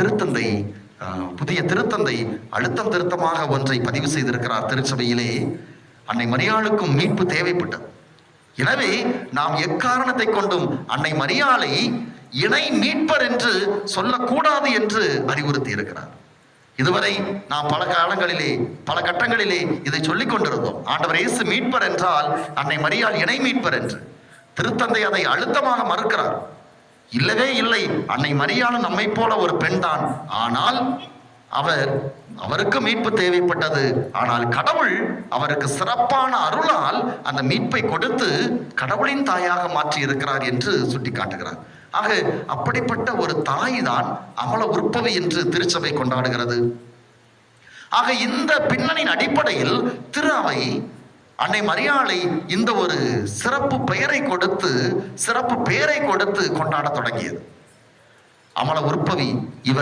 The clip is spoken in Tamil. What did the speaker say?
திருத்தந்தை புதிய திருத்தந்தை அழுத்தம் திருத்தமாக ஒன்றை பதிவு செய்திருக்கிறார் திருச்சபையிலே. அன்னை மரியாளுக்கும் மீட்பு தேவைப்பட்டது. எனவே நாம் எக்காரணத்தை கொண்டும் அன்னை மரியாளை இணை மீட்பர் என்று சொல்லக்கூடாது என்று அறிவுறுத்தி இருக்கிறார். இதுவரை நாம் பல காலங்களிலே பல கட்டங்களிலே இதை சொல்லிக் கொண்டிருந்தோம். ஆண்டவர் இயேசு மீட்பர் என்றால் அன்னை மரியாள் இணை மீட்பர் என்று. திருத்தந்தை அதை அழுத்தமாக மறுக்கிறார். இல்லவே இல்லை, அன்னை மரியாளும் நம்மை போல ஒரு பெண் தான். ஆனால் அவருக்கு மீட்பு தேவைப்பட்டது. ஆனால் கடவுள் அவருக்கு சிறப்பான அருளால் அந்த மீட்பை கொடுத்து கடவுளின் தாயாக மாற்றி இருக்கிறார் என்று சுட்டி காட்டுகிறார். ஆக அப்படிப்பட்ட ஒரு தாய் தான் அமல உற்பவி என்று திருச்சபை கொண்டாடுகிறது. ஆக இந்த பின்னணியின் அடிப்படையில் திரு அவை அன்னை மரியாளை இந்த ஒரு சிறப்பு பெயரை கொடுத்து கொண்டாட தொடங்கியது. அமல உற்பவி இவர்